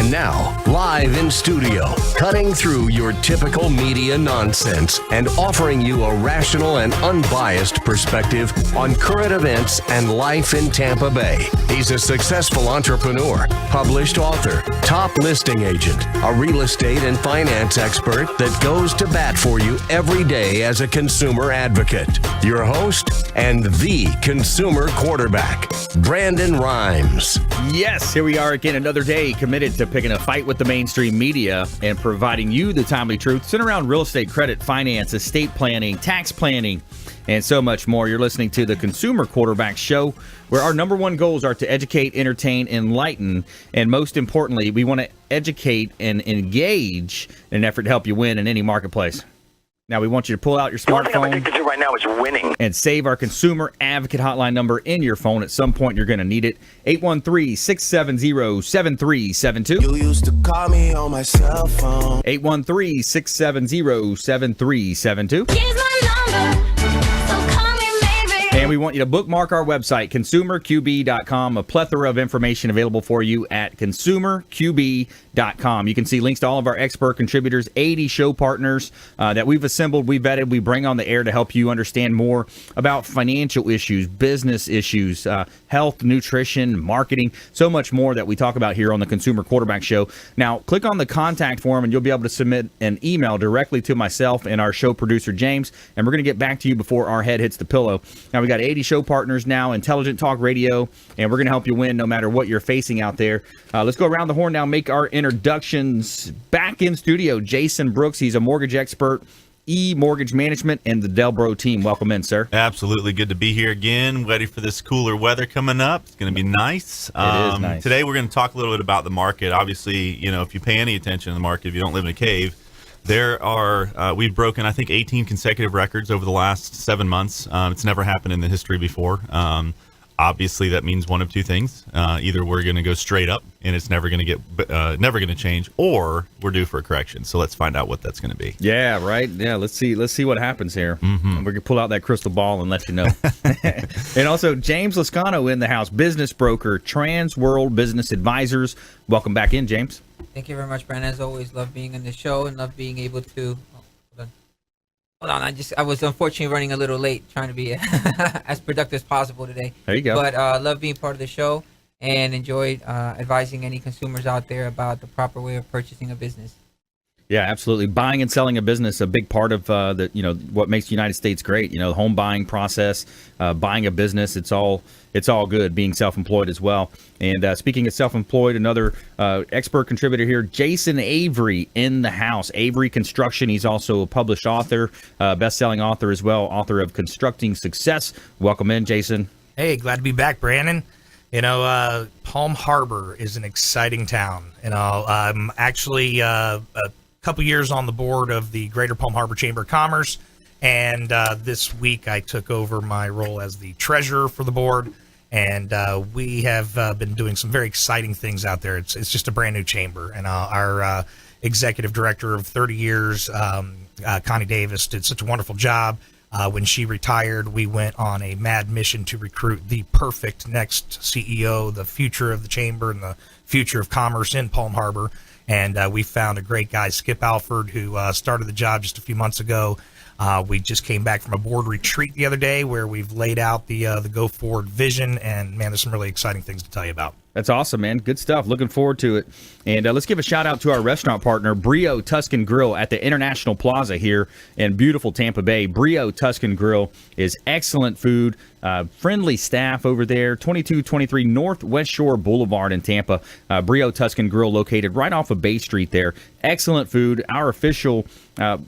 And now, live in studio, cutting through your typical media nonsense and offering you a rational and unbiased perspective on current events and life in Tampa Bay. He's a successful entrepreneur, published author, top listing agent, a real estate and finance expert that goes to bat for you every day as a consumer advocate. Your host and the consumer quarterback, Brandon Rhymes. Yes, here we are again, another day committed to picking a fight with the mainstream media and providing you the timely truth centered around real estate, credit, finance, estate planning, tax planning, and so much more. You're listening to the Consumer Quarterback Show, where our number one goals are to educate, entertain, enlighten, and most importantly, we want to educate and engage in an effort to help you win in any marketplace. Now, we want you to pull out your smartphone. The only thing I'm addicted to right now is winning. And save our consumer advocate hotline number in your phone. At some point, you're going to need it. 813-670-7372. You used to call me on my cell phone. 813-670-7372. Here's my number, so call me maybe. And we want you to bookmark our website, consumerqb.com. A plethora of information available for you at consumerqb.com. You can see links to all of our expert contributors, 80 show partners that we've assembled, we vetted, we bring on the air to help you understand more about financial issues, business issues, health, nutrition, marketing, so much more that we talk about here on the Consumer Quarterback Show. Now, click on the contact form and you'll be able to submit an email directly to myself and our show producer, James, and we're going to get back to you before our head hits the pillow. Now, we got 80 show partners now, Intelligent Talk Radio, and we're going to help you win no matter what you're facing out there. Let's go around the horn now, make our introductions. Back in studio, Jason Brooks. He's a mortgage expert, mortgage management, and the Delbro team. Welcome in, sir. Absolutely. Good to be here again. Ready for this cooler weather coming up. It's going to be nice. It is nice. Today, we're going to talk a little bit about the market. Obviously, if you pay any attention to the market, if you don't live in a cave, there are, we've broken, I think, 18 consecutive records over the last 7 months. It's never happened in the history before. Obviously, that means one of two things. Either we're going to go straight up and it's never going to change, or we're due for a correction. So let's find out what that's going to be. Yeah, right. Yeah, let's see what happens here. Mm-hmm. We're going to pull out that crystal ball and let you know. And also, James Lascano in the house, business broker, Transworld Business Advisors. Welcome back in, James. Thank you very much, Brandon. As always, love being on the show and love being able to. Hold on, I was unfortunately running a little late, trying to be as productive as possible today. There you go. But love being part of the show and enjoyed advising any consumers out there about the proper way of purchasing a business. Yeah, absolutely. Buying and selling a business, a big part of what makes the United States great. The home buying process, buying a business, it's all good. Being self-employed as well. And speaking of self-employed, another expert contributor here, Jason Avery in the house. Avery Construction. He's also a published author, best-selling author as well, author of Constructing Success. Welcome in, Jason. Hey, glad to be back, Brandon. Palm Harbor is an exciting town. I'm actually a couple years on the board of the Greater Palm Harbor Chamber of Commerce, and this week I took over my role as the treasurer for the board, and we have been doing some very exciting things out there. It's just a brand new chamber, and our executive director of 30 years, Connie Davis, did such a wonderful job. When she retired, we went on a mad mission to recruit the perfect next CEO, the future of the chamber and the future of commerce in Palm Harbor. And we found a great guy, Skip Alford, who started the job just a few months ago. We just came back from a board retreat the other day where we've laid out the go-forward vision. And, man, there's some really exciting things to tell you about. That's awesome, man. Good stuff. Looking forward to it. And let's give a shout-out to our restaurant partner, Brio Tuscan Grill at the International Plaza here in beautiful Tampa Bay. Brio Tuscan Grill is excellent food, friendly staff over there, 2223 Northwest Shore Boulevard in Tampa. Brio Tuscan Grill located right off of Bay Street there. Excellent food. Our official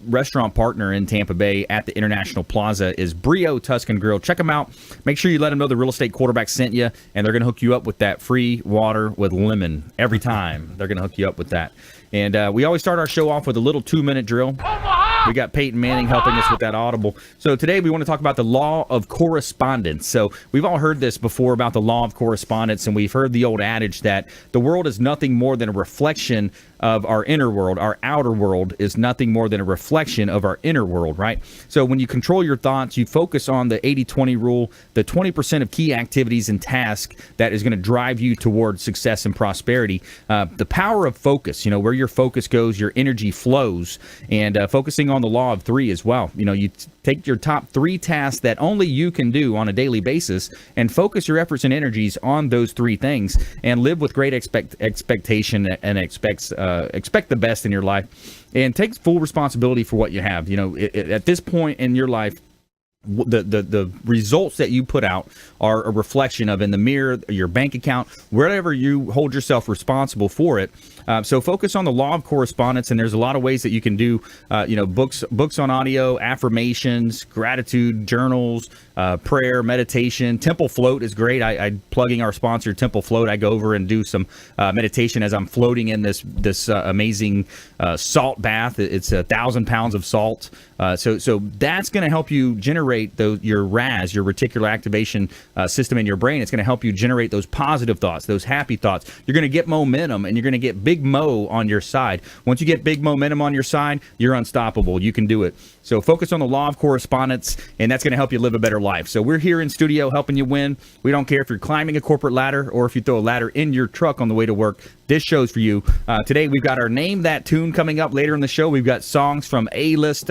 restaurant partner in Tampa Bay at the International Plaza is Brio Tuscan Grill. Check them out. Make sure you let them know the real estate quarterback sent you, and they're going to hook you up with that free water with lemon every time. They're going to hook you up with that. And we always start our show off with a little 2-minute drill. Omaha! We got Peyton Manning helping us with that audible. So today we want to talk about the law of correspondence. So we've all heard this before about the law of correspondence, and we've heard the old adage that the world is nothing more than a reflection of our inner world. Our outer world is nothing more than a reflection of our inner world, right? So when you control your thoughts, you focus on the 80-20 rule, the 20% of key activities and tasks that is going to drive you towards success and prosperity. The power of focus, where your focus goes, your energy flows, and focusing on the law of 3 as well. You take your top 3 tasks that only you can do on a daily basis and focus your efforts and energies on those 3 things and live with great expectation and expect the best in your life and take full responsibility for what you have. At this point in your life, the results that you put out are a reflection of in the mirror, your bank account, wherever you hold yourself responsible for it. So focus on the law of correspondence, and there's a lot of ways that you can do, books on audio, affirmations, gratitude journals, prayer, meditation. Temple Float is great. I plugging our sponsor, Temple Float. I go over and do some meditation as I'm floating in this amazing salt bath. It's 1,000 pounds of salt. So that's going to help you generate your RAS, your reticular activation system in your brain. It's going to help you generate those positive thoughts, those happy thoughts. You're going to get momentum, and you're going to get Big Mo on your side. Once you get big momentum on your side, you're unstoppable. You can do it. So focus on the law of correspondence, and that's going to help you live a better life. So we're here in studio helping you win. We don't care if you're climbing a corporate ladder or if you throw a ladder in your truck on the way to work. This show's for you. Today we've got our Name That Tune coming up later in the show. We've got songs from A-list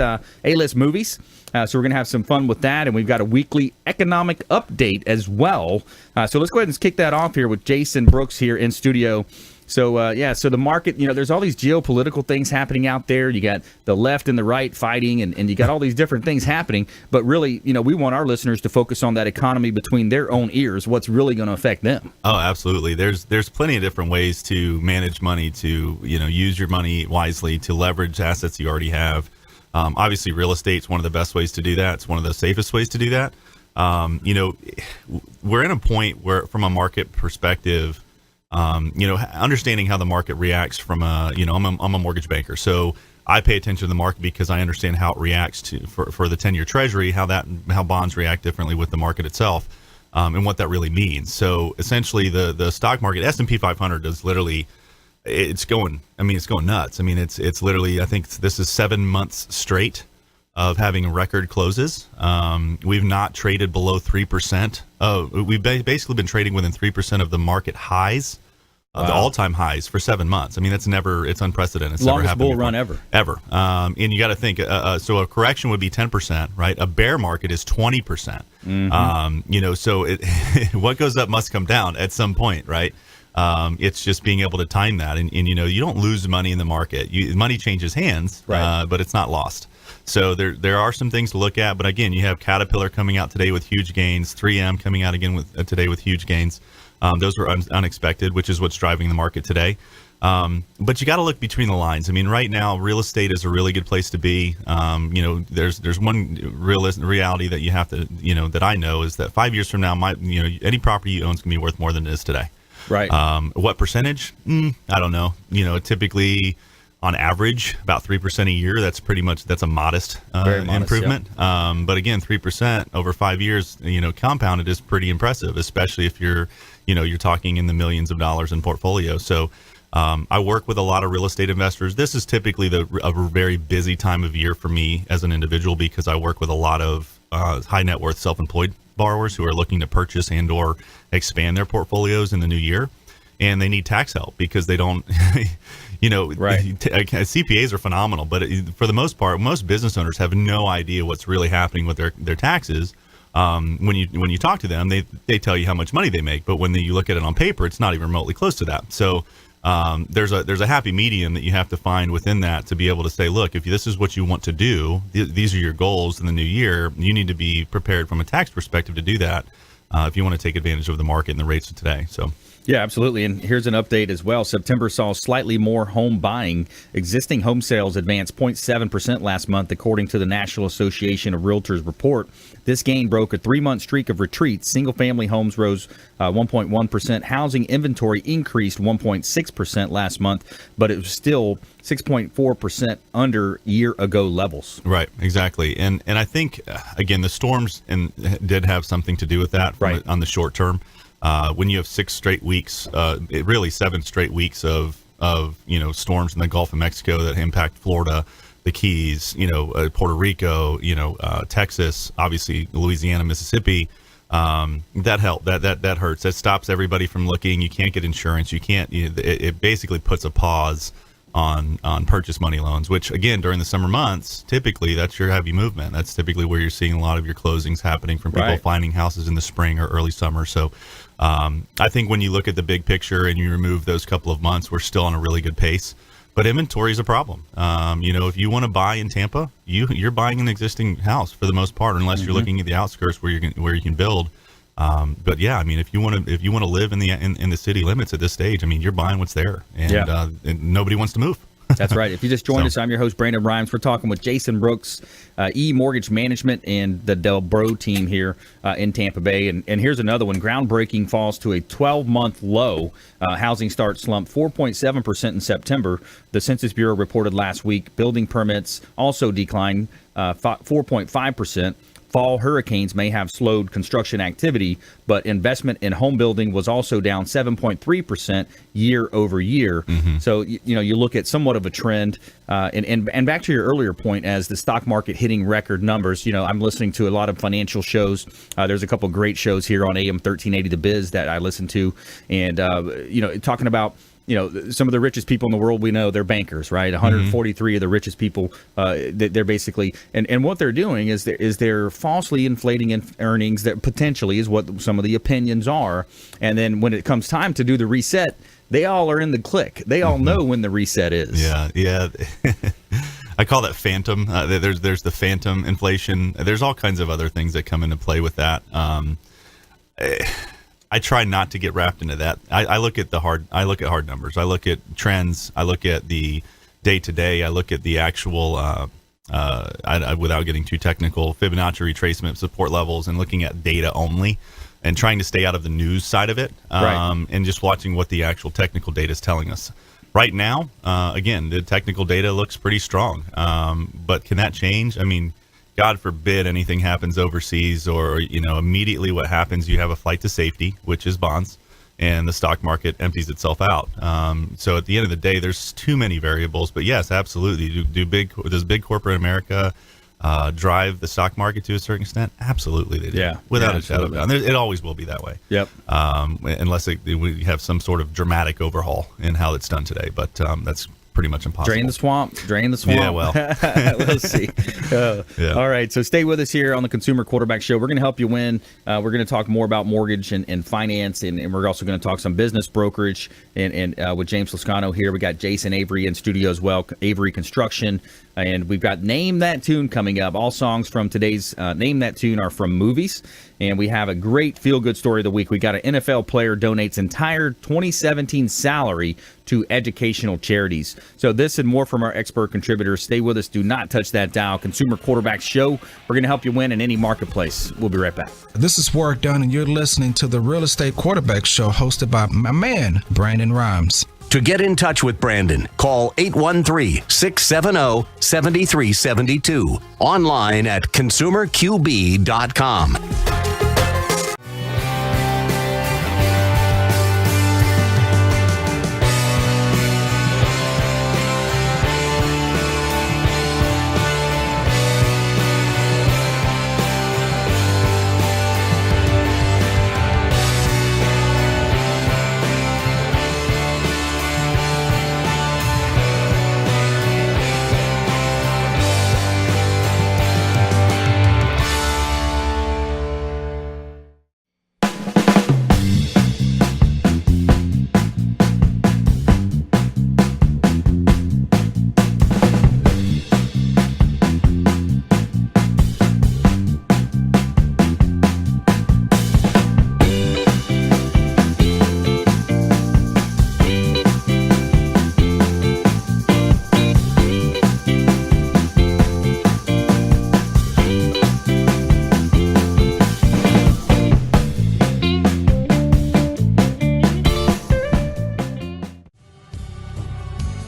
movies. So we're going to have some fun with that, and we've got a weekly economic update as well. So let's go ahead and kick that off here with Jason Brooks here in studio. So, so the market, there's all these geopolitical things happening out there. You got the left and the right fighting, and you got all these different things happening. But really, we want our listeners to focus on that economy between their own ears, what's really going to affect them. Oh, absolutely. There's plenty of different ways to manage money, to, use your money wisely, to leverage assets you already have. Obviously, real estate's one of the best ways to do that. It's one of the safest ways to do that. We're in a point where, from a market perspective, understanding how the market reacts from I'm a mortgage banker, so I pay attention to the market because I understand how it reacts for the 10-year Treasury, how bonds react differently with the market itself, and what that really means. So essentially, the stock market, S&P 500, is literally, it's going nuts. It's literally, I think this is 7 months straight of having record closes. We've not traded below 3%. We've basically been trading within 3% of the market highs, the all-time highs, for 7 months. It's unprecedented. It's longest never happened bull before. run ever. And you got to think, so a correction would be 10%, right? A bear market is 20%. Mm-hmm. So what goes up must come down at some point, right? It's just being able to time that, and you don't lose money in the market. Money changes hands, right, but it's not lost. So there are some things to look at, but again, you have Caterpillar coming out today with huge gains, 3M coming out again today with huge gains. Those were unexpected, which is what's driving the market today. But you got to look between the lines. Right now, real estate is a really good place to be. There's one reality that you have to, that I know, is that 5 years from now, any property you own is going to be worth more than it is today. Right. What percentage? I don't know. Typically, on average, about 3% a year. That's a modest, improvement. Yeah. But again, 3% over 5 years, compounded, is pretty impressive, especially if you're talking in the millions of dollars in portfolio. So I work with a lot of real estate investors. This is typically a very busy time of year for me as an individual, because I work with a lot of high net worth self-employed borrowers who are looking to purchase and or expand their portfolios in the new year, and they need tax help because they don't right. CPAs are phenomenal, but for the most part, most business owners have no idea what's really happening with their taxes. When you talk to them, they tell you how much money they make, but when you look at it on paper, it's not even remotely close to that. So there's a happy medium that you have to find within that to be able to say, look, if this is what you want to do, these are your goals in the new year, you need to be prepared from a tax perspective to do that. if you want to take advantage of the market and the rates of today. So. Yeah, absolutely. And here's an update as well. September saw slightly more home buying. Existing home sales advanced 0.7% last month, according to the National Association of Realtors report. This gain broke a 3-month streak of retreats. Single-family homes rose 1.1%. Housing inventory increased 1.6% last month, but it was still 6.4% under year-ago levels. Right, exactly. And I think, again, the storms did have something to do with that on the short term. When you have 6 straight weeks, really 7 straight weeks of storms in the Gulf of Mexico that impact Florida, the Keys, Puerto Rico, Texas, obviously Louisiana, Mississippi, that helped. That hurts. That stops everybody from looking. You can't get insurance. You can't. It basically puts a pause on purchase money loans, which again during the summer months, typically that's your heavy movement. That's typically where you're seeing a lot of your closings happening from people finding houses in the spring or early summer. So I think when you look at the big picture and you remove those couple of months, we're still on a really good pace. But inventory is a problem. If you want to buy in Tampa, you're buying an existing house for the most part, unless you're looking at the outskirts where you can build. But yeah, I mean, if you want to live in the city limits at this stage, I mean, you're buying what's there, and nobody wants to move. That's right. If you just joined us, I'm your host, Brandon Rhymes. We're talking with Jason Brooks, E-Mortgage Management, and the Del Bro team here in Tampa Bay. And here's another one. Groundbreaking falls to a 12-month low. Housing starts slumped 4.7% in September. The Census Bureau reported last week. Building permits also declined 4.5%. Fall hurricanes may have slowed construction activity, but investment in home building was also down 7.3% year over year. So, you look at somewhat of a trend. And back to your earlier point, as the stock market hitting record numbers, I'm listening to a lot of financial shows. There's a couple of great shows here on AM 1380 The Biz that I listen to. And, talking about, some of the richest people in the world we know, they're bankers, right? 143 of the richest people, they're basically, and what they're doing is they're falsely inflating earnings that potentially is what some of the opinions are. And then when it comes time to do the reset, they all are in the click. They all know when the reset is. Yeah. I call that phantom. There's the phantom inflation. There's all kinds of other things that come into play with that. I try not to get wrapped into that. I look at hard numbers. I look at trends. I look at the day to day. I look at the actual, without getting too technical, Fibonacci retracement support levels, and looking at data only, and trying to stay out of the news side of it, and just watching what the actual technical data is telling us. Right now, again, the technical data looks pretty strong, but can that change? I mean, God forbid anything happens overseas, or immediately what happens, you have a flight to safety, which is bonds, and the stock market empties itself out. So at the end of the day, there's too many variables. But yes, absolutely. Does big corporate America drive the stock market to a certain extent? Absolutely, they do. Yeah, without a shadow of a doubt. And it always will be that way. Yep. Unless we have some sort of dramatic overhaul in how it's done today. But that's pretty much impossible. Drain the swamp. Yeah, well. We'll see. All right, so stay with us here on the Consumer Quarterback Show. We're going to help you win. We're going to talk more about mortgage and finance, and we're also going to talk some business brokerage and with James Lascano here. We got Jason Avery in studio as well, Avery Construction, and we've got Name That Tune coming up. All songs from today's Name That Tune are from movies, and we have a great feel-good story of the week. We got an NFL player donates entire 2017 salary to educational charities. So this and more from our expert contributors. Stay with us. Do not touch that dial. Consumer Quarterback Show. We're going to help you win in any marketplace. We'll be right back. This is Warwick Dunn, and you're listening to the Real Estate Quarterback Show, hosted by my man, Brandon Rhymes. To get in touch with Brandon, call 813-670-7372. Online at consumerqb.com.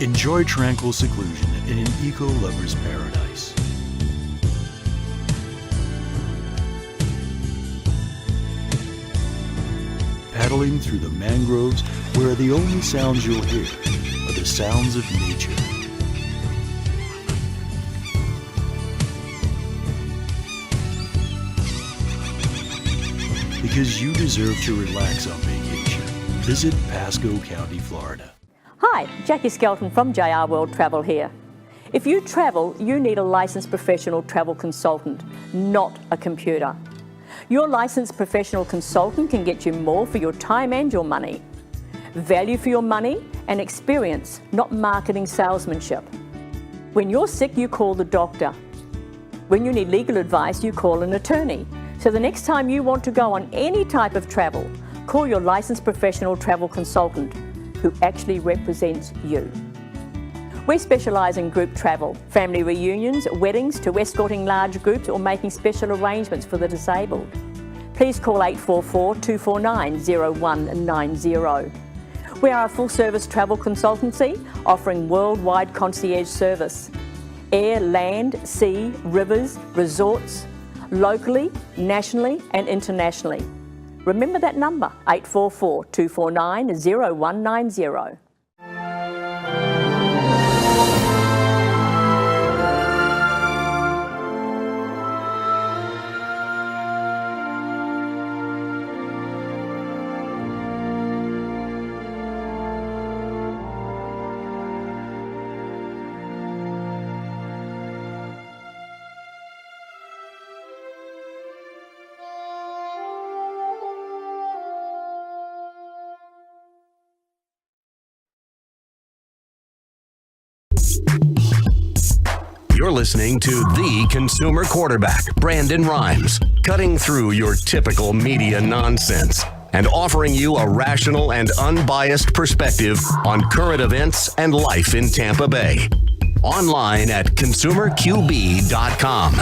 Enjoy tranquil seclusion in an eco-lover's paradise. Paddling through the mangroves where the only sounds you'll hear are the sounds of nature. Because you deserve to relax on vacation. Visit Pasco County, Florida. Hi, Jackie Skelton from JR World Travel here. If you travel, you need a licensed professional travel consultant, not a computer. Your licensed professional consultant can get you more for your time and your money. Value for your money and experience, not marketing salesmanship. When you're sick, you call the doctor. When you need legal advice, you call an attorney. So the next time you want to go on any type of travel, call your licensed professional travel consultant who actually represents you. We specialise in group travel, family reunions, weddings, to escorting large groups or making special arrangements for the disabled. Please call 844-249-0190. We are a full-service travel consultancy offering worldwide concierge service. Air, land, sea, rivers, resorts, locally, nationally and internationally. Remember that number, 844-249-0190. You're listening to the consumer quarterback, Brandon Rhymes, cutting through your typical media nonsense and offering you a rational and unbiased perspective on current events and life in Tampa Bay. Online at consumerqb.com.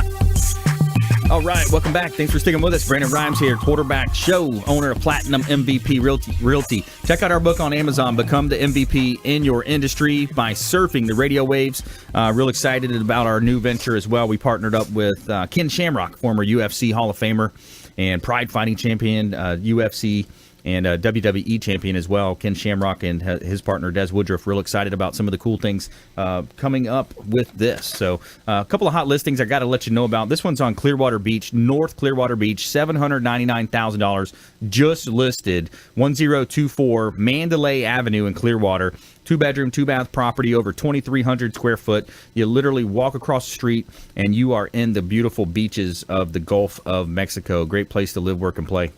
All right, welcome back. Thanks for sticking with us. Brandon Rhymes here, quarterback show, owner of Platinum MVP Realty. Check out our book on Amazon, Become the MVP in Your Industry by Surfing the Radio Waves. Real excited about our new venture as well. We partnered up with Ken Shamrock, former UFC Hall of Famer and Pride Fighting Champion, UFC and WWE champion as well, Ken Shamrock, and his partner Des Woodruff. Real excited about some of the cool things coming up with this. So a couple of hot listings I got to let you know about. This one's on Clearwater Beach, North Clearwater Beach, $799,000 just listed, 1024 Mandalay Avenue in Clearwater. 2-bedroom, 2-bath property, over 2,300 square foot. You literally walk across the street and you are in the beautiful beaches of the Gulf of Mexico. Great place to live, work, and play.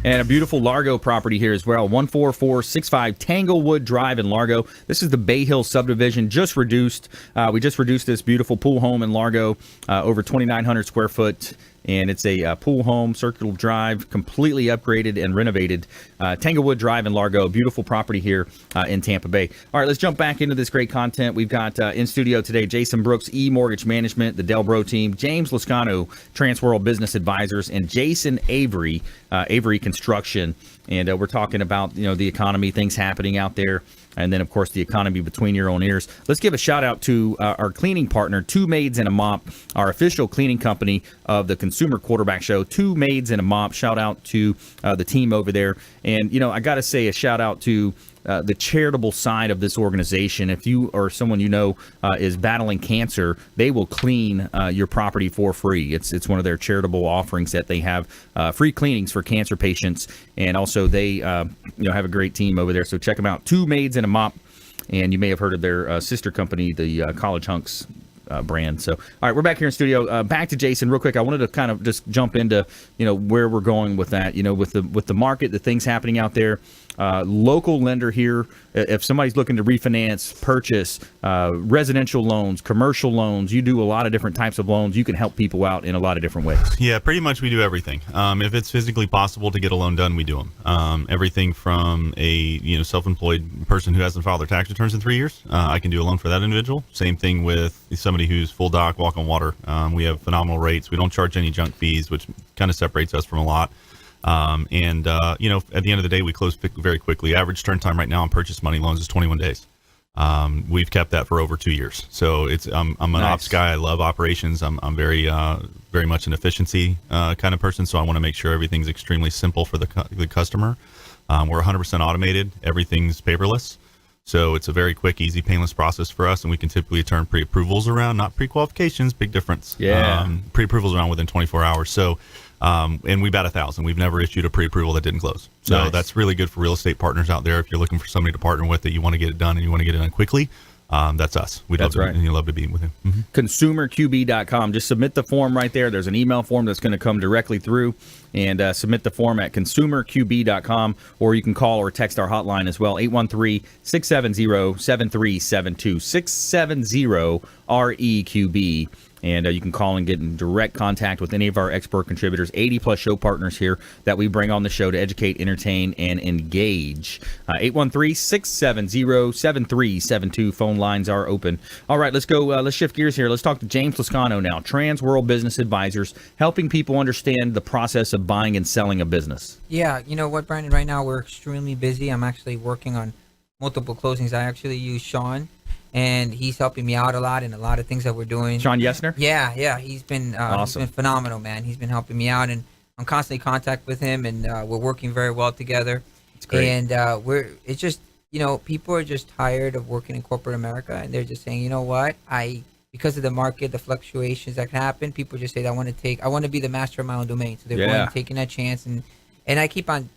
And a beautiful Largo property here as well, 14465 Tanglewood Drive in Largo. This is the Bay Hill subdivision, just reduced. We just reduced this beautiful pool home in Largo, over 2,900 square foot. And it's a pool home, circular drive, completely upgraded and renovated. Tanglewood Drive in Largo, beautiful property here in Tampa Bay. All right, let's jump back into this great content. We've got in studio today Jason Brooks, E-Mortgage Management, the Delbro team, James Lascano, Transworld Business Advisors, and Jason Avery, Avery Construction. And we're talking about, the economy, things happening out there. And then, of course, the economy between your own ears. Let's give a shout out to our cleaning partner, Two Maids and a Mop, our official cleaning company of the Consumer Quarterback Show. Two Maids and a Mop. Shout out to the team over there. And, I got to say a shout out to the charitable side of this organization. If you or someone is battling cancer, they will clean your property for free. It's one of their charitable offerings that they have, free cleanings for cancer patients, and also they have a great team over there. So check them out. Two Maids and a Mop, and you may have heard of their sister company, the College Hunks brand. So, all right, we're back here in studio. Back to Jason real quick. I wanted to kind of just jump into where we're going with that. With the market, the things happening out there. Local lender here. If somebody's looking to refinance, purchase, residential loans, commercial loans, you do a lot of different types of loans. You can help people out in a lot of different ways. Yeah, pretty much we do everything. If it's physically possible to get a loan done, we do them. Everything from a self-employed person who hasn't filed their tax returns in 3 years. I can do a loan for that individual. Same thing with somebody who's full dock, walk on water. We have phenomenal rates. We don't charge any junk fees, which kind of separates us from a lot. And you know, at the end of the day, we close very quickly. Average turn time right now on purchase money loans is 21 days. We've kept that for over 2 years. So I'm an ops guy. I love operations. I'm very much an efficiency kind of person. So I want to make sure everything's extremely simple for the customer. We're 100% automated. Everything's paperless. So it's a very quick, easy, painless process for us, and we can typically turn pre-approvals around, not pre-qualifications, big difference. Yeah. Pre-approvals around within 24 hours. So, and we bat 1,000. We've never issued a pre-approval that didn't close. So that's really good for real estate partners out there. If you're looking for somebody to partner with that you want to get it done and you want to get it done quickly, that's us. That's right. And you love to be with him. Mm-hmm. ConsumerQB.com. Just submit the form right there. There's an email form that's going to come directly through, and submit the form at ConsumerQB.com, or you can call or text our hotline as well, 813-670-7372, 670-REQB. And you can call and get in direct contact with any of our expert contributors, 80-plus show partners here that we bring on the show to educate, entertain, and engage. 813-670-7372. Phone lines are open. All right, let's go. Let's shift gears here. Let's talk to James Lascano now, Transworld Business Advisors, helping people understand the process of buying and selling a business. Yeah, you know what, Brandon? Right now we're extremely busy. I'm actually working on multiple closings. I actually use Sean, and he's helping me out a lot in a lot of things that we're doing. Sean Yesner? Yeah, he's been awesome. He's been phenomenal, man. He's been helping me out, and I'm constantly in contact with him, and we're working very well together. It's great. And it's just, you know, people are just tired of working in corporate America, and they're just saying, you know what, because of the market, the fluctuations that can happen, people just say, I want to be the master of my own domain. So they're going and taking that chance, and I keep on,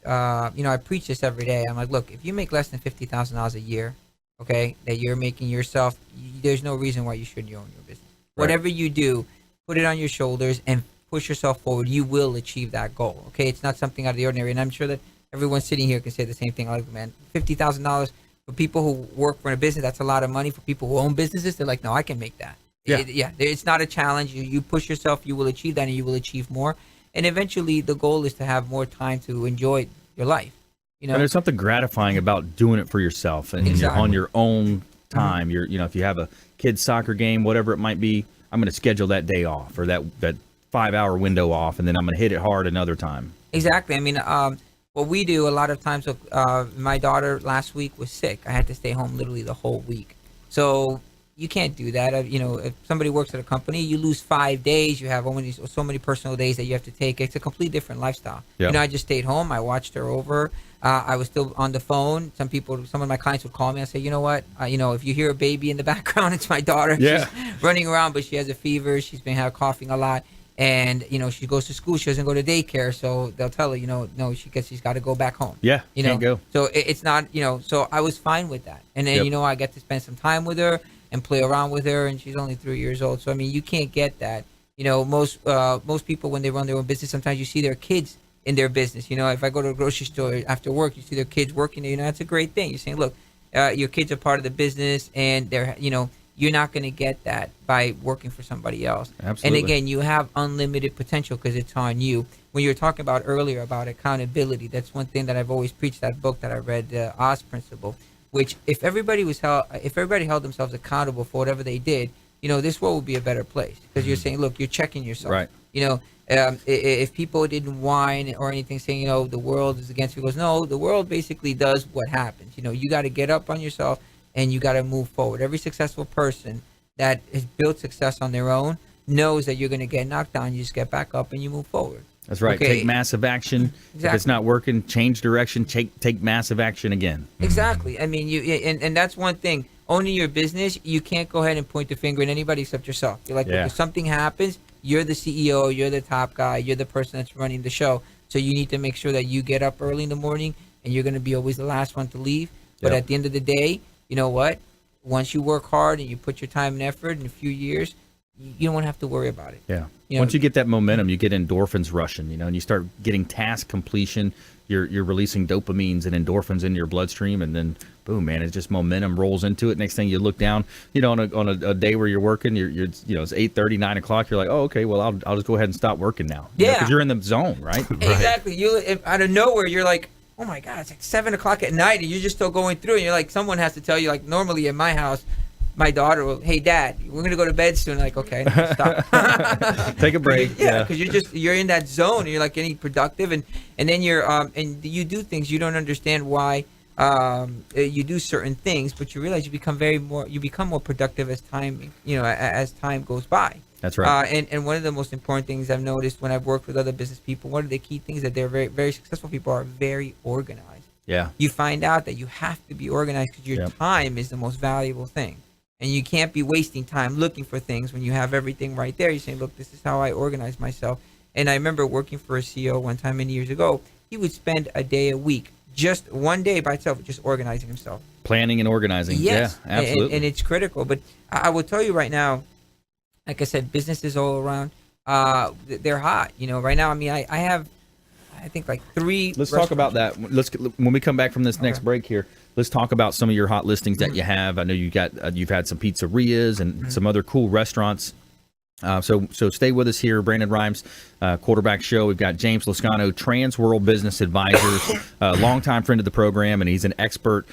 you know, I preach this every day. I'm like, look, if you make less than $50,000 a year, okay, that you're making yourself, there's no reason why you shouldn't own your business. Right. Whatever you do, put it on your shoulders and push yourself forward. You will achieve that goal, okay? It's not something out of the ordinary, and I'm sure that everyone sitting here can say the same thing. Like, man, $50,000 for people who work for a business, that's a lot of money. For people who own businesses, they're like, no, I can make that. It's not a challenge. You push yourself, you will achieve that, and you will achieve more. And eventually, the goal is to have more time to enjoy your life. You know, and there's something gratifying about doing it for yourself and on your own time. You're, you know, if you have a kid's soccer game, whatever it might be, I'm going to schedule that day off or that 5-hour window off, and then I'm going to hit it hard another time. Exactly. I mean, what we do a lot of times, my daughter last week was sick. I had to stay home literally the whole week. So you can't do that. You know, if somebody works at a company, you lose 5 days. You have only so many personal days that you have to take. It's a completely different lifestyle. Yep. You know, I just stayed home. I watched her over. I was still on the phone. Some of my clients would call me and say, you know what, you know, if you hear a baby in the background, it's my daughter. Yeah. She's running around, but she has a fever. She's been coughing a lot. And, you know, she goes to school. She doesn't go to daycare. So they'll tell her, you know, no, she's got to go back home. Yeah, you can't know? go. So it's not, you know, so I was fine with that. And then, you know, I get to spend some time with her and play around with her. And she's only 3 years old. So, I mean, you can't get that. You know, most people, when they run their own business, sometimes you see their kids in their business. You know, if I go to a grocery store after work, you see their kids working there. You know, that's a great thing. You're saying, look, your kids are part of the business, and they're, you know, you're not going to get that by working for somebody else. Absolutely. And again, you have unlimited potential because it's on you. When you were talking about earlier about accountability, that's one thing that I've always preached. That book that I read, the Oz Principle, which if everybody held themselves accountable for whatever they did, you know, this world would be a better place because you're saying, look, you're checking yourself. Right. You know, if people didn't whine or anything saying, you know, the world is against you, goes, no, the world basically does what happens. You know, you got to get up on yourself and you got to move forward. Every successful person that has built success on their own knows that you're going to get knocked down. You just get back up and you move forward. That's right. Okay. Take massive action. Exactly. If it's not working, change direction. Take massive action again. Exactly. I mean, and that's one thing. Owning your business, you can't go ahead and point the finger at anybody except yourself. You're like, if something happens, you're the CEO, you're the top guy, you're the person that's running the show. So you need to make sure that you get up early in the morning, and you're going to be always the last one to leave. But at the end of the day, you know what? Once you work hard and you put your time and effort in a few years, you don't have to worry about it. Yeah. You know, once you get that momentum, you get endorphins rushing, you know, and you start getting task completion. You're releasing dopamines and endorphins in your bloodstream, and then boom, man, it's just momentum rolls into it. Next thing you look down, you know, on a day where you're working, you're you know, it's 8:30, 9 o'clock. You're like, oh, okay, well, I'll just go ahead and stop working now. Because you're in the zone, right? Exactly. You out of nowhere, you're like, oh my God, it's like 7 o'clock at night, and you're just still going through, and you're like, someone has to tell you. Like normally in my house, my daughter will, hey, Dad, we're going to go to bed soon. Like, okay, stop. Take a break. Yeah, because you're in that zone. And you're like getting productive, and then you're and you do things you don't understand why you do certain things, but you realize you become more productive as time as time goes by. That's right. And one of the most important things I've noticed when I've worked with other business people, one of the key things that they're very, very successful people are very organized. Yeah. You find out that you have to be organized because your time is the most valuable thing. And you can't be wasting time looking for things when you have everything right there. You're saying, look, this is how I organize myself. And I remember working for a CEO one time many years ago. He would spend a day a week, just one day by itself, just organizing himself. Planning and organizing. Yes. Yeah, absolutely. And it's critical. But I will tell you right now, like I said, businesses all around, they're hot. Right now, I mean, I have, I think, like 3. Let's talk about that. When we come back from this next break here, let's talk about some of your hot listings that you have. I know you've had some pizzerias and some other cool restaurants. So stay with us here, Brandon Rhymes, Quarterback Show. We've got James Lascano, Transworld Business Advisors, longtime friend of the program, and he's an expert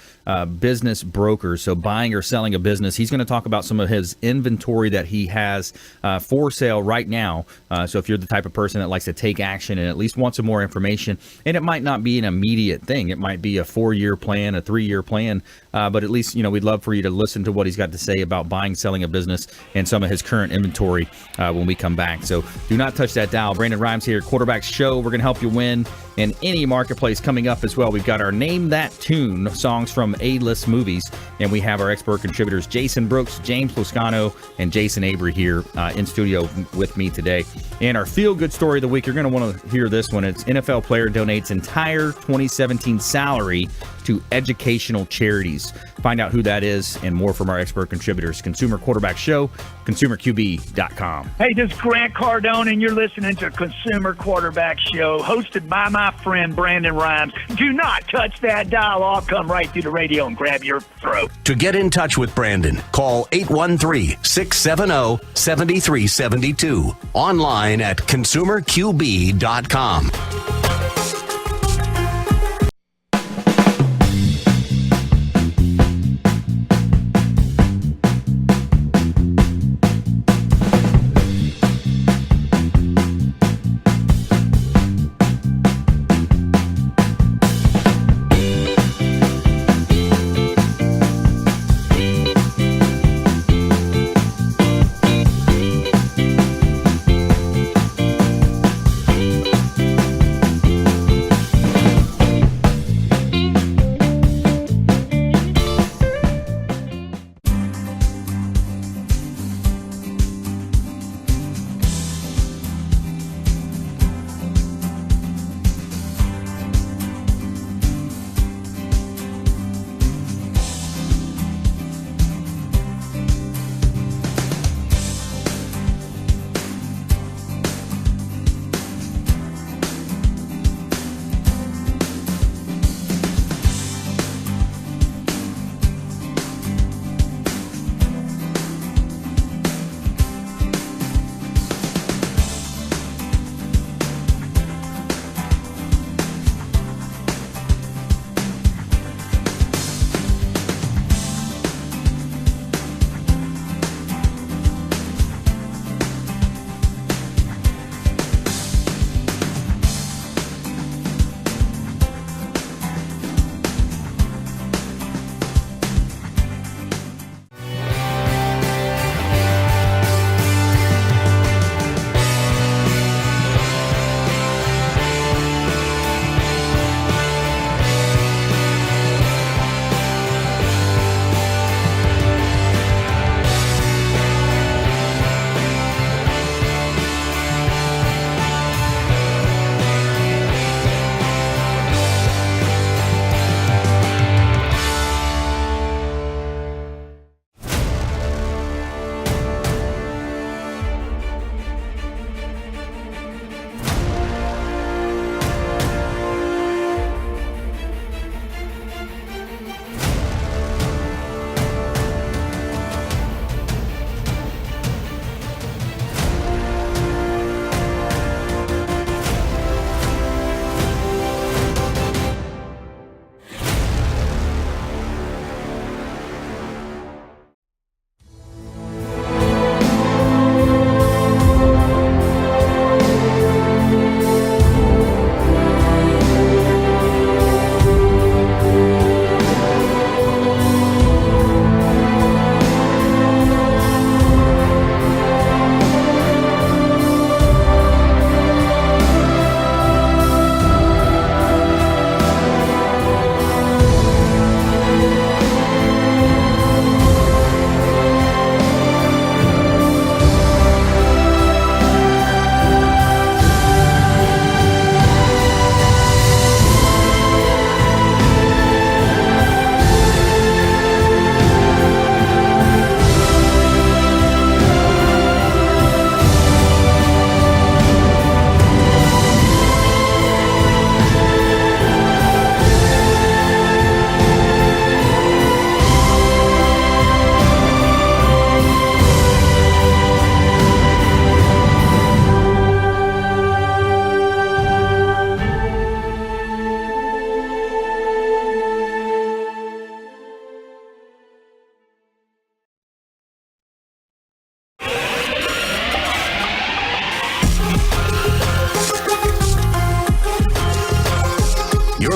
business broker. So buying or selling a business, he's going to talk about some of his inventory that he has for sale right now. So if you're the type of person that likes to take action and at least wants some more information, and it might not be an immediate thing, it might be a 4-year plan, a 3-year plan, but at least we'd love for you to listen to what he's got to say about buying, selling a business, and some of his current inventory when we come back. So do not touch that dial. Brandon Rhymes here, Quarterback Show. We're going to help you win in any marketplace coming up as well. We've got our Name That Tune songs from A-list movies, and we have our expert contributors Jason Brooks, James Lascano, and Jason Avery here in studio with me today. And our feel-good story of the week, you're going to want to hear this one. It's NFL player donates entire 2017 salary to educational charities. Find out who that is and more from our expert contributors. Consumer Quarterback Show, consumerqb.com. Hey, this is Grant Cardone, and you're listening to Consumer Quarterback Show, hosted by my friend Brandon Rhymes. Do not touch that dial. I'll come right through the radio and grab your throat. To get in touch with Brandon, call 813-670-7372. Online at consumerqb.com.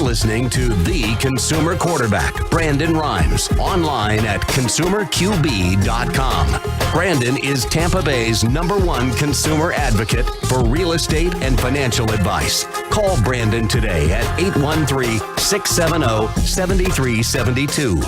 listening to the consumer quarterback, Brandon Rhymes, online at consumerqb.com. Brandon is Tampa Bay's #1 consumer advocate for real estate and financial advice. Call Brandon today at 813-670-7372.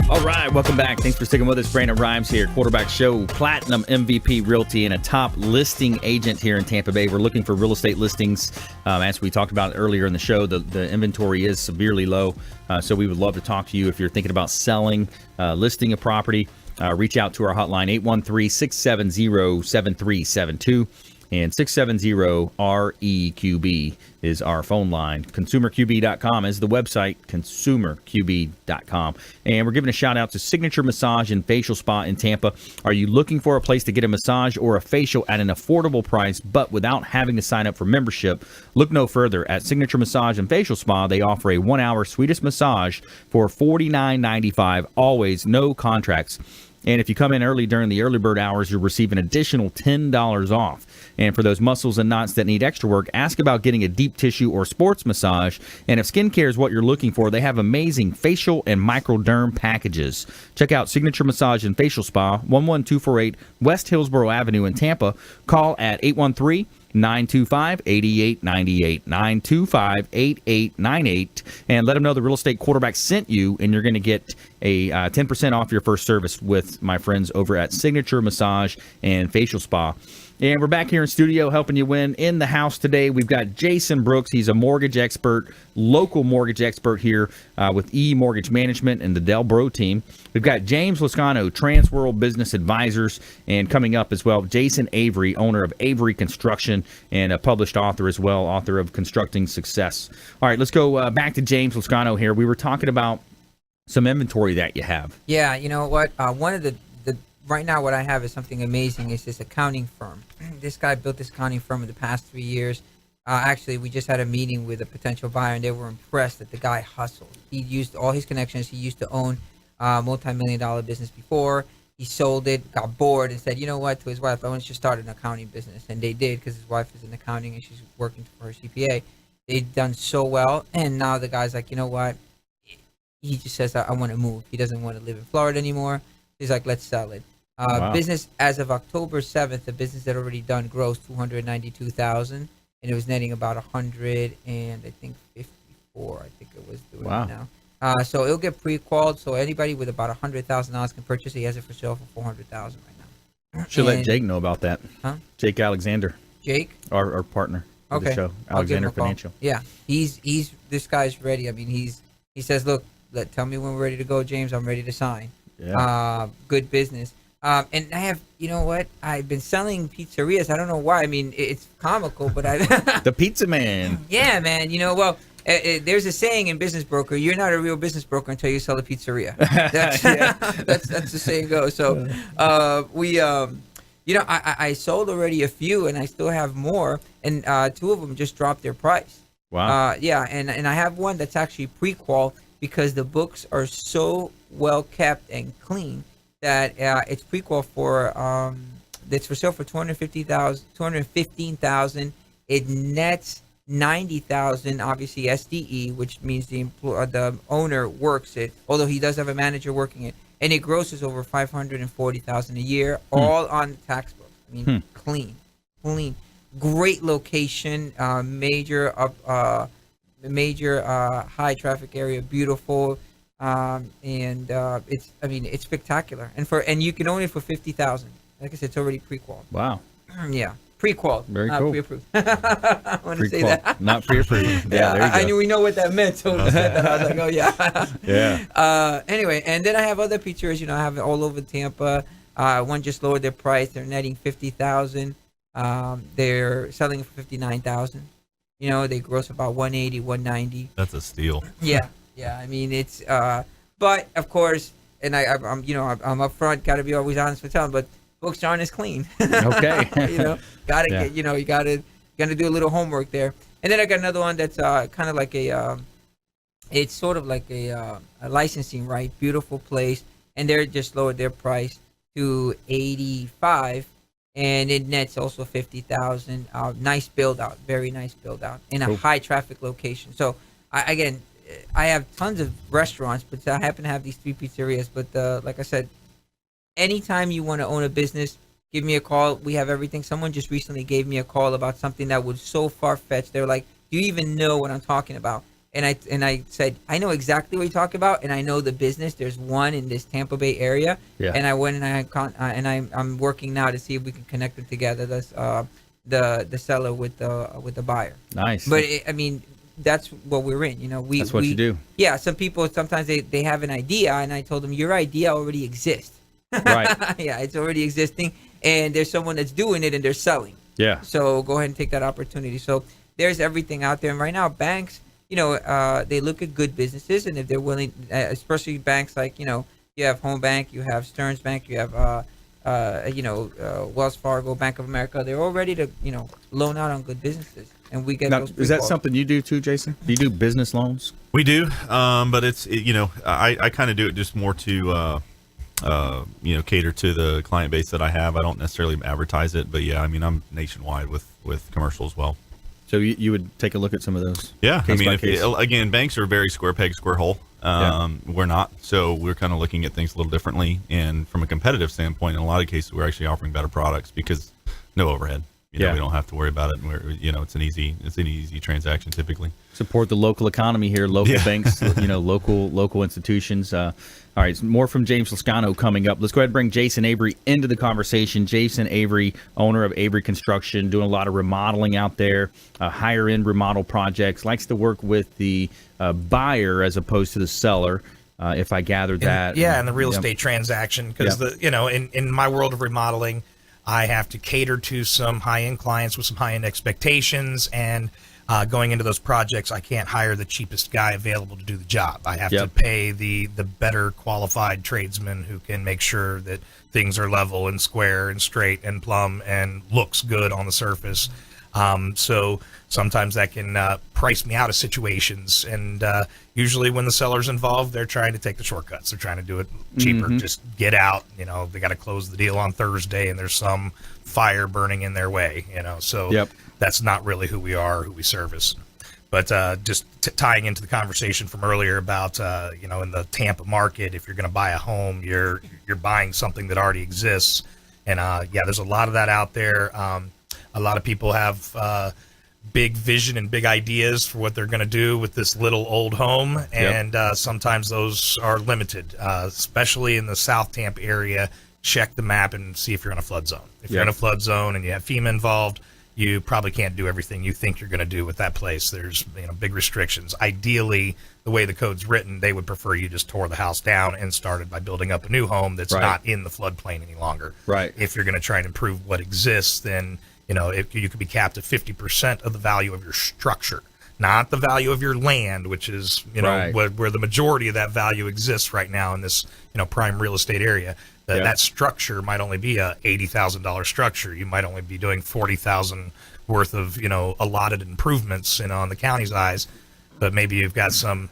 All right, welcome back. Thanks for sticking with us. Brandon Rhymes here, Quarterback Show, Platinum MVP Realty, and a top listing agent here in Tampa Bay. We're looking for real estate listings. As we talked about earlier in the show, the inventory is severely low, so we would love to talk to you if you're thinking about selling, listing a property. Reach out to our hotline, 813-670-7372. And 670-REQB is our phone line. ConsumerQB.com is the website, ConsumerQB.com. And we're giving a shout out to Signature Massage and Facial Spa in Tampa. Are you looking for a place to get a massage or a facial at an affordable price, but without having to sign up for membership? Look no further. At Signature Massage and Facial Spa, they offer a 1-hour Swedish massage for $49.95, always, no contracts. And if you come in early during the early bird hours, you'll receive an additional $10 off. And for those muscles and knots that need extra work, ask about getting a deep tissue or sports massage. And if skincare is what you're looking for, they have amazing facial and microderm packages. Check out Signature Massage and Facial Spa, 11248 West Hillsborough Avenue in Tampa. Call at 813-925-8898, 925-8898, and let them know the real estate quarterback sent you, and you're going to get a 10% off your first service with my friends over at Signature Massage and Facial Spa. And we're back here in studio helping you win. In the house today, we've got Jason Brooks. He's a mortgage expert, local mortgage expert here with E Mortgage Management and the Del Bro team. We've got James Lascano, Transworld Business Advisors, and coming up as well, Jason Avery, owner of Avery Construction and a published author as well, author of Constructing Success. All right, let's go back to James Lascano here. We were talking about some inventory that you have. Yeah, you know what? One of the right now what I have is something amazing. It's this accounting firm. This guy built this accounting firm in the past 3 years. Actually, we just had a meeting with a potential buyer, and they were impressed that the guy hustled. He used all his connections. He used to own a multi-million-dollar business before. He sold it, got bored, and said, you know what, to his wife, I want you to start an accounting business. And they did, because his wife is in accounting, and she's working for her CPA. They've done so well, and now the guy's like, you know what? He just says, I want to move. He doesn't want to live in Florida anymore. He's like, let's sell it. Wow. Business as of October 7th, the business that already done gross $292,000, and it was netting about 100 and I think 54. I think it was doing wow. now. So it'll get pre-qualified. So anybody with about $100,000 can purchase it. He has it for sale for $400,000 right now. Should let Jake know about that. Huh? Jake Alexander. Jake, our partner. Of the show, Alexander Financial. Yeah, he's this guy's ready. I mean, he says, look, tell me when we're ready to go, James. I'm ready to sign. Yeah. Good business. And I have, you know what? I've been selling pizzerias. I don't know why. I mean, it's comical, but the pizza man. Yeah, man. You know, well, there's a saying in business broker: you're not a real business broker until you sell a pizzeria. That's that's the saying goes. So, you know, I sold already a few, and I still have more, and 2 of them just dropped their price. Wow. Yeah, and I have one that's actually pre-qual because the books are so well kept and clean that it's pre-qual for it's for sale for $215,000. It nets $90,000, obviously SDE, which means the owner works it, although he does have a manager working it, and it grosses over $540,000 a year, all on the tax books. I mean, clean, great location, major high traffic area, beautiful. And it's spectacular, and you can own it for $50,000. Like I said, it's already pre-qual. Wow. Yeah, pre-qual. Very cool. Pre-approved. I want to say that. Not pre-approved. Yeah, there you go. I knew we know what that meant, so when I said that, I was like, oh yeah. Yeah. Anyway, and then I have other pizzerias. You know, I have it all over Tampa. One just lowered their price. They're netting $50,000. They're selling it for $59,000. You know, they gross about $180, $190. That's a steal. Yeah. Yeah, I mean it's, but of course, and I'm up front, got to be always honest with telling, but books aren't as clean. Okay. You know, gotta get, you know, you gotta do a little homework there. And then I got another one that's kind of like it's sort of like a licensing right, beautiful place, and they're just lowered their price to $85,000, and it nets also $50,000. Nice build out, very nice build out in a high traffic location. So. I have tons of restaurants, but I happen to have these 3 pizzerias. But like I said, anytime you want to own a business, give me a call. We have everything. Someone just recently gave me a call about something that was so far-fetched. They were like, do you even know what I'm talking about? And I said, I know exactly what you're talking about, and I know the business. There's one in this Tampa Bay area. Yeah. And I went and I'm working now to see if we can connect them together. That's the seller with the buyer. Nice. But that's what we're in. That's what you do. Yeah. Some people sometimes they have an idea, and I told them your idea already exists. Right. Yeah, it's already existing, and there's someone that's doing it and they're selling. Yeah. So go ahead and take that opportunity. So there's everything out there, and right now banks, they look at good businesses, and if they're willing, especially banks like you have Home Bank, you have Stearns Bank, you have Wells Fargo, Bank of America. They're all ready to loan out on good businesses, and we get Now, those. is that something you do too, Jason? Do you do business loans? We do, but I kind of do it just more to cater to the client base that I have. I don't necessarily advertise it, but yeah, I'm nationwide with commercial as well. So you would take a look at some of those? Yeah, case by case? Again, banks are very square peg, square hole. We're not, so we're kind of looking at things a little differently. And from a competitive standpoint, in a lot of cases, we're actually offering better products because no overhead. We don't have to worry about it, and it's an easy transaction typically. Support the local economy here, local banks, local institutions. All right, more from James Lascano coming up. Let's go ahead and bring Jason Avery into the conversation. Jason Avery, owner of Avery Construction, doing a lot of remodeling out there, higher-end remodel projects, likes to work with the buyer as opposed to the seller, if I gathered that. In the real estate transaction, because in my world of remodeling, I have to cater to some high-end clients with some high-end expectations, and going into those projects, I can't hire the cheapest guy available to do the job. I have to pay the better qualified tradesman who can make sure that things are level and square and straight and plumb and looks good on the surface. So sometimes that can price me out of situations, and usually when the seller's involved, they're trying to take the shortcuts. They're trying to do it cheaper. Just get out. They got to close the deal on Thursday, and there's some fire burning in their way. So that's not really who we are, who we service. But just tying into the conversation from earlier about in the Tampa market, if you're going to buy a home, you're buying something that already exists, and there's a lot of that out there. A lot of people have big vision and big ideas for what they're going to do with this little old home, and sometimes those are limited, especially in the South Tampa area. Check the map and see if you're in a flood zone. If you're in a flood zone and you have FEMA involved, you probably can't do everything you think you're going to do with that place. There's big restrictions. Ideally, the way the code's written, they would prefer you just tore the house down and started by building up a new home that's not in the floodplain any longer. Right. If you're going to try and improve what exists, then you could be capped at 50% of the value of your structure, not the value of your land, which is where the majority of that value exists right now in this prime real estate area. That structure might only be a $80,000 structure. You might only be doing $40,000 worth of allotted improvements on the county's eyes, but maybe you've got some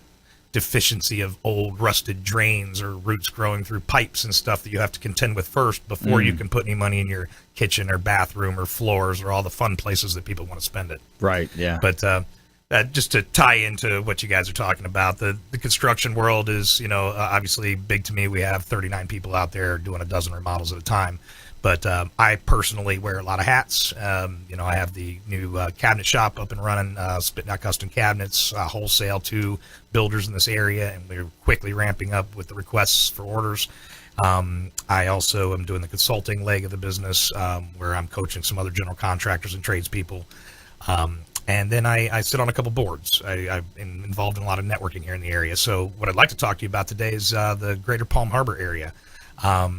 deficiency of old rusted drains or roots growing through pipes and stuff that you have to contend with first before you can put any money in your kitchen or bathroom or floors or all the fun places that people want to spend it. Right. Yeah. But just to tie into what you guys are talking about, the construction world is, obviously big to me. We have 39 people out there doing a dozen remodels at a time. But I personally wear a lot of hats. I have the new cabinet shop up and running, spitting out custom cabinets, wholesale to builders in this area, and we're quickly ramping up with the requests for orders. I also am doing the consulting leg of the business, where I'm coaching some other general contractors and tradespeople. And then I sit on a couple boards. I'm involved in a lot of networking here in the area. So what I'd like to talk to you about today is the greater Palm Harbor area. I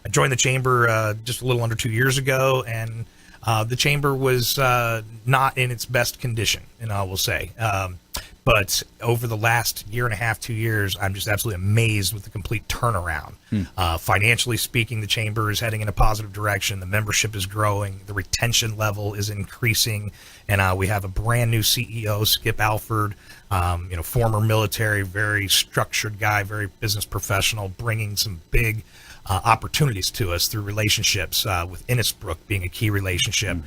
joined the chamber just a little under 2 years ago, and the chamber was not in its best condition, and I will say. But over the last year and a half, 2 years, I'm just absolutely amazed with the complete turnaround. Financially speaking, the chamber is heading in a positive direction. The membership is growing. The retention level is increasing. And we have a brand new CEO, Skip Alford, former military, very structured guy, very business professional, bringing some big opportunities to us through relationships, with Innisbrook being a key relationship.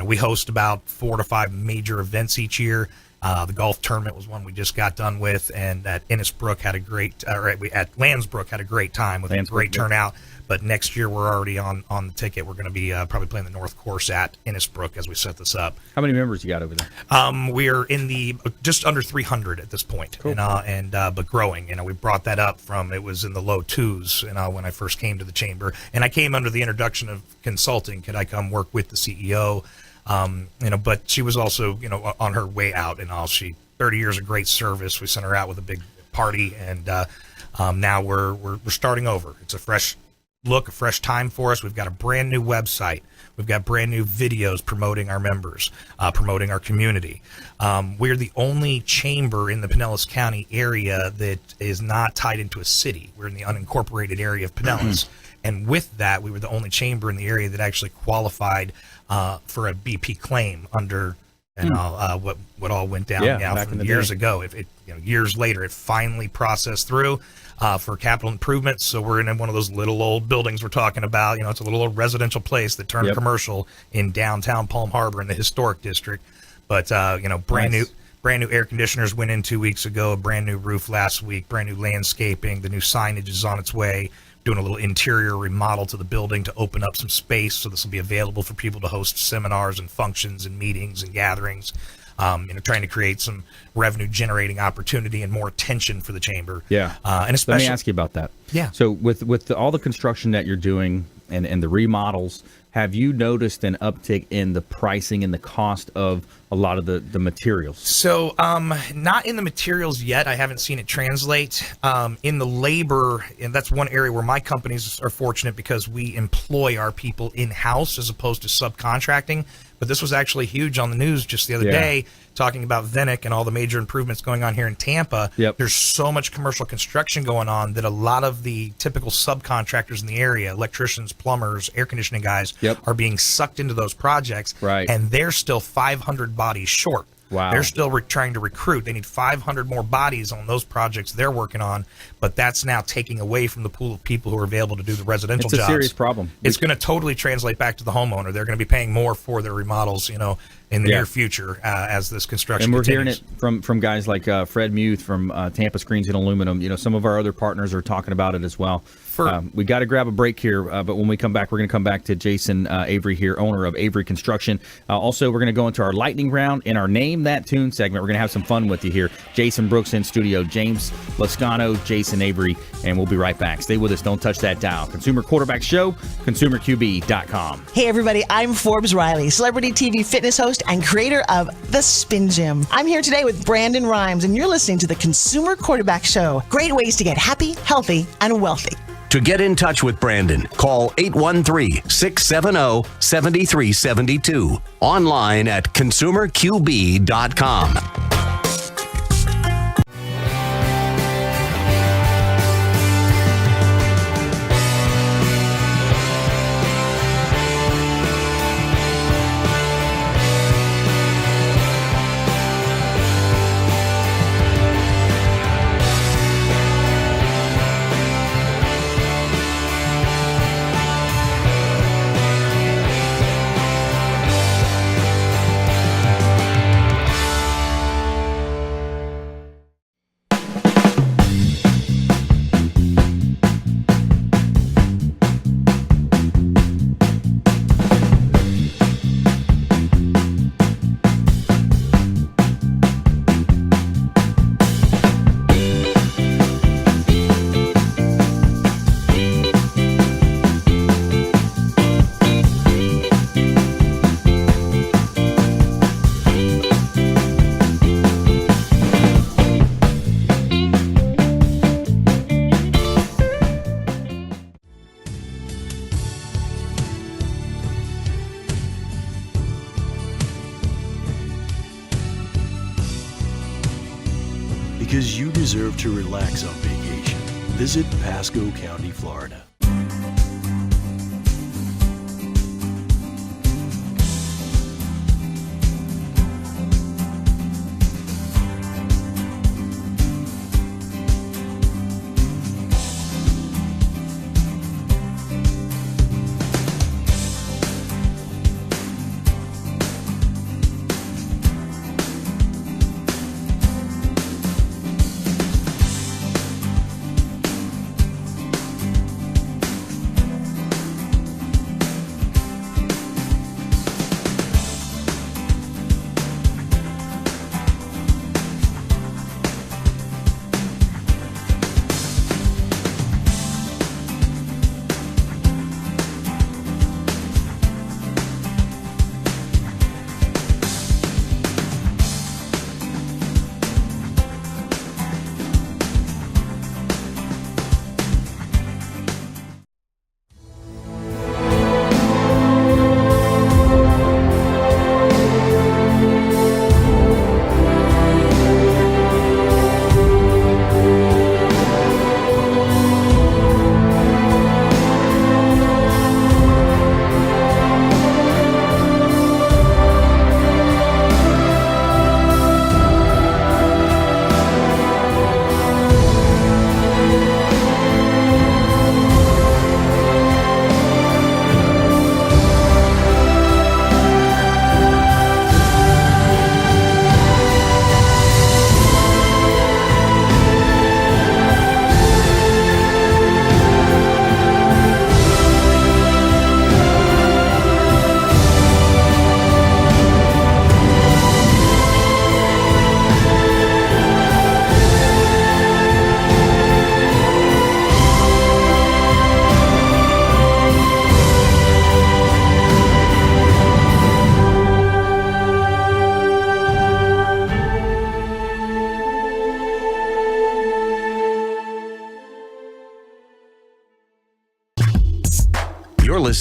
We host about 4 to 5 major events each year. The golf tournament was one we just got done with, and at Innisbrook had a great, at Landsbrook had a great time with a great turnout. But next year we're already on the ticket. We're going to be probably playing the North Course at Innisbrook as we set this up. How many members you got over there? We're in the just under 300 at this point, cool. But growing. We brought that up from it was in the low twos, when I first came to the chamber, and I came under the introduction of consulting. Could I come work with the CEO? But she was also on her way out, and all 30 years of great service. We sent her out with a big party, and now we're starting over. It's a fresh look, a fresh time for us. We've got a brand new website. We've got brand new videos promoting our members, promoting our community. We're the only chamber in the Pinellas County area that is not tied into a city. We're in the unincorporated area of Pinellas. And with that, we were the only chamber in the area that actually qualified for a BP claim under what all went down from years ago. Years later, it finally processed through for capital improvements. So we're in one of those little old buildings we're talking about. It's a little old residential place that turned commercial in downtown Palm Harbor in the historic district. But brand new air conditioners went in 2 weeks ago. A brand new roof last week. Brand new landscaping. The new signage is on its way. Doing a little interior remodel to the building to open up some space, so this will be available for people to host seminars and functions and meetings and gatherings. Trying to create some revenue generating opportunity and more attention for the chamber. Yeah. And especially, let me ask you about that. Yeah. So with all the construction that you're doing and the remodels, have you noticed an uptick in the pricing and the cost of a lot of the materials? So not in the materials yet. I haven't seen it translate. In the labor, and that's one area where my companies are fortunate because we employ our people in-house as opposed to subcontracting. But this was actually huge on the news just the other day, talking about Venick and all the major improvements going on here in Tampa. There's so much commercial construction going on that a lot of the typical subcontractors in the area, electricians, plumbers, air conditioning guys, are being sucked into those projects. Right. And they're still 500 bodies short. Wow. They're still trying to recruit. They need 500 more bodies on those projects they're working on, but that's now taking away from the pool of people who are available to do the residential jobs. It's a serious problem. It's going to totally translate back to the homeowner. They're going to be paying more for their remodels, in the near future as this construction And we're continues. hearing it from guys like Fred Muth from Tampa Screens and Aluminum. Some of our other partners are talking about it as well. We got to grab a break here, but when we come back, we're going to come back to Jason Avery here, owner of Avery Construction. Also, we're going to go into our lightning round and our Name That Tune segment. We're going to have some fun with you here. Jason Brooks in studio, James Lascano, Jason Avery, and we'll be right back. Stay with us. Don't touch that dial. Consumer Quarterback Show, ConsumerQB.com. Hey, everybody. I'm Forbes Riley, celebrity TV fitness host and creator of The Spin Gym. I'm here today with Brandon Rhymes, and you're listening to the Consumer Quarterback Show. Great ways to get happy, healthy, and wealthy. To get in touch with Brandon, call 813-670-7372. Online at ConsumerQB.com. Because you deserve to relax on vacation. Visit Pasco County, Florida.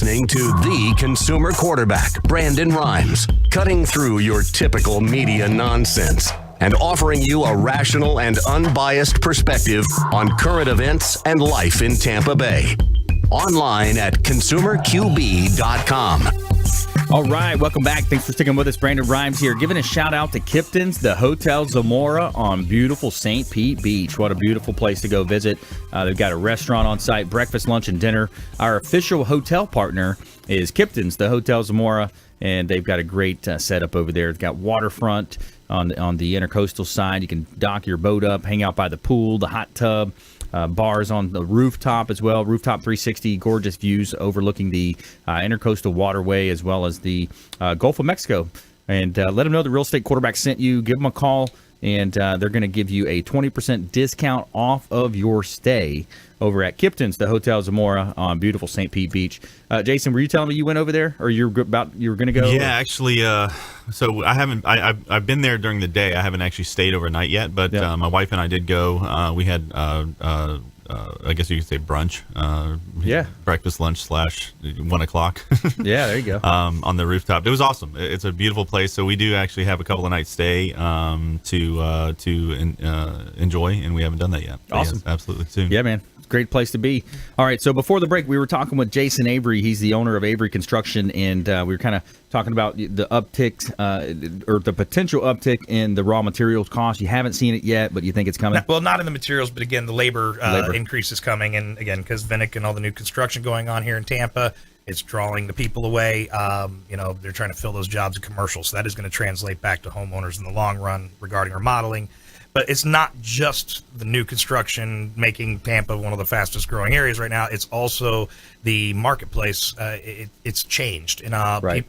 listening to the consumer quarterback, Brandon Rhymes, cutting through your typical media nonsense and offering you a rational and unbiased perspective on current events and life in Tampa Bay. Online at consumerqb.com. All right, welcome back. Thanks for sticking with us. Brandon Rhymes here, giving a shout out to Kipton's, the Hotel Zamora on beautiful St. Pete Beach. What a beautiful place to go visit. They've got a restaurant on site, breakfast, lunch, and dinner. Our official hotel partner is Kipton's, the Hotel Zamora, and they've got a great setup over there. They've got waterfront on the intercoastal side. You can dock your boat up, hang out by the pool, the hot tub. Bars on the rooftop as well. Rooftop 360, gorgeous views overlooking the intercoastal waterway as well as the Gulf of Mexico. And let them know the Real Estate Quarterback sent you. Give them a call, and they're going to give you a 20% discount off of your stay over at Kipton's, the Hotel Zamora on beautiful St. Pete Beach. Jason, were you telling me you went over there, or you were going to go? Yeah, actually, so I haven't. I've been there during the day. I haven't actually stayed overnight yet, but my wife and I did go. We had, I guess you could say brunch. Breakfast, lunch / 1 o'clock. Yeah, there you go. On the rooftop, it was awesome. It's a beautiful place. So we do actually have a couple of nights stay to enjoy, and we haven't done that yet. But Awesome, yes, absolutely soon. Yeah, man. Great place to be. All right, so before the break, we were talking with Jason Avery. He's the owner of Avery Construction, and we were kind of talking about the uptick or the potential uptick in the raw materials cost. You haven't seen it yet, but you think it's coming? Well, not in the materials, but again, the labor increase is coming. And again, because Vinnick and all the new construction going on here in Tampa, it's drawing the people away. They're trying to fill those jobs in commercial. So that is going to translate back to homeowners in the long run regarding remodeling. But it's not just the new construction making Tampa one of the fastest growing areas right now. It's also the marketplace. It's changed. And right.